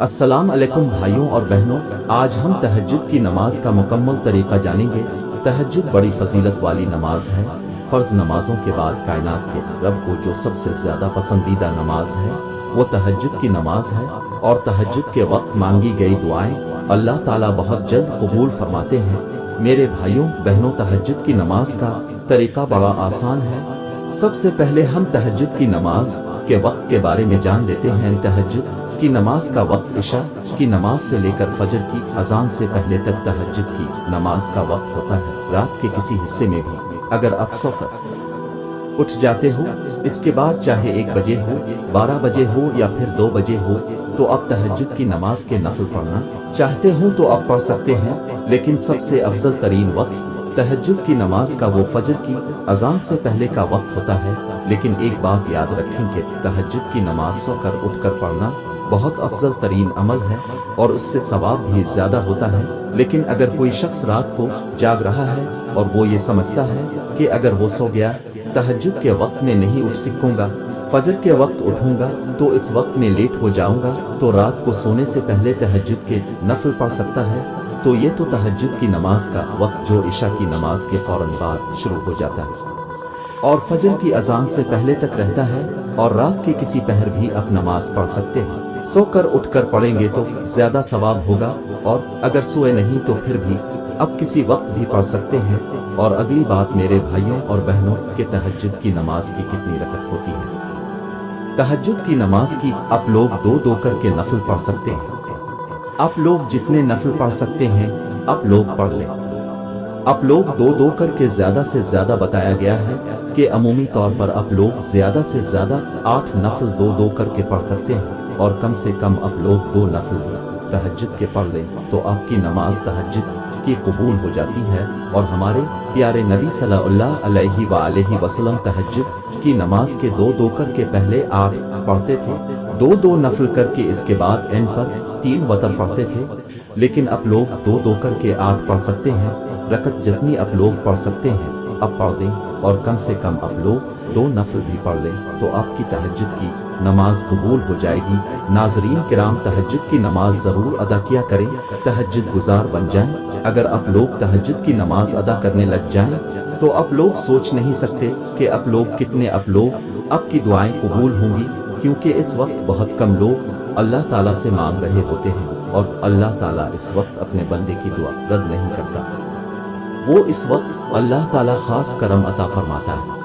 السلام علیکم بھائیوں اور بہنوں، آج ہم تہجد کی نماز کا مکمل طریقہ جانیں گے۔ تہجد بڑی فضیلت والی نماز ہے۔ فرض نمازوں کے بعد کائنات کے رب کو جو سب سے زیادہ پسندیدہ نماز ہے وہ تہجد کی نماز ہے، اور تہجد کے وقت مانگی گئی دعائیں اللہ تعالیٰ بہت جلد قبول فرماتے ہیں۔ میرے بھائیوں بہنوں، تہجد کی نماز کا طریقہ بڑا آسان ہے۔ سب سے پہلے ہم تہجد کی نماز کے وقت کے بارے میں جان لیتے ہیں۔ تہجد کی نماز کا وقت عشاء کی نماز سے لے کر فجر کی اذان سے پہلے تک تہجد کی نماز کا وقت ہوتا ہے۔ رات کے کسی حصے میں بھی اگر آپ سو کر اٹھ جاتے ہو، اس کے بعد چاہے 1 بجے ہو، 12 بجے ہو یا پھر 2 بجے ہو، تو آپ تہجد کی نماز کے نفل پڑھنا چاہتے ہوں تو آپ پڑھ سکتے ہیں، لیکن سب سے افضل ترین وقت تہجد کی نماز کا وہ فجر کی اذان سے پہلے کا وقت ہوتا ہے۔ لیکن ایک بات یاد رکھیں کہ تہجد کی نماز سو کر اٹھ کر پڑھنا بہت افضل ترین عمل ہے اور اس سے ثواب بھی زیادہ ہوتا ہے۔ لیکن اگر کوئی شخص رات کو جاگ رہا ہے اور وہ یہ سمجھتا ہے کہ اگر وہ سو گیا، تہجد کے وقت میں نہیں اٹھ سکوں گا، فجر کے وقت اٹھوں گا تو اس وقت میں لیٹ ہو جاؤں گا، تو رات کو سونے سے پہلے تہجد کے نفل پڑھ سکتا ہے، تو یہ تو تہجد کی نماز کا وقت جو عشاء کی نماز کے فوراً بعد شروع ہو جاتا ہے اور فجر کی اذان سے پہلے تک رہتا ہے، اور رات کے کسی پہر بھی آپ نماز پڑھ سکتے ہیں۔ سو کر اٹھ کر پڑھیں گے تو زیادہ ثواب ہوگا، اور اگر سوئے نہیں تو پھر بھی آپ کسی وقت بھی پڑھ سکتے ہیں۔ اور اگلی بات میرے بھائیوں اور بہنوں کہ تہجد کی نماز کی کتنی رکعت ہوتی ہے۔ تہجد کی نماز کی آپ لوگ 2 کر کے نفل پڑھ سکتے ہیں۔ آپ لوگ جتنے نفل پڑھ سکتے ہیں آپ لوگ پڑھ لیں۔ آپ لوگ 2 کر کے زیادہ سے زیادہ بتایا گیا ہے کہ عمومی طور پر آپ لوگ زیادہ سے زیادہ 8 نفل 2 کر کے پڑھ سکتے ہیں، اور کم سے کم آپ لوگ 2 نفل تہجد کے پڑھ لیں تو آپ کی نماز تہجد کی قبول ہو جاتی ہے۔ اور ہمارے پیارے نبی صلی اللہ علیہ وآلہ وسلم تہجد کی نماز کے 2 کر کے پہلے 8 پڑھتے تھے، 2 نفل کر کے اس کے بعد اینڈ پر 3 وتر پڑھتے تھے۔ لیکن آپ لوگ 2 کر کے 8 پڑھ سکتے ہیں۔ رکعت جتنی آپ لوگ پڑھ سکتے ہیں آپ پڑھ دیں، اور کم سے کم آپ لوگ 2 نفل بھی پڑھ لیں تو آپ کی تہجد کی نماز قبول ہو جائے گی۔ ناظرین کرام، تہجد کی نماز ضرور ادا کیا کریں، تہجد گزار بن جائیں۔ اگر آپ لوگ تہجد کی نماز ادا کرنے لگ جائیں تو آپ لوگ سوچ نہیں سکتے کہ آپ کی دعائیں قبول ہوں گی، کیونکہ اس وقت بہت کم لوگ اللہ تعالیٰ سے مانگ رہے ہوتے ہیں، اور اللہ تعالیٰ اس وقت اپنے بندے کی دعا رد نہیں کرتا، وہ اس وقت اللہ تعالیٰ خاص کرم عطا فرماتا ہے۔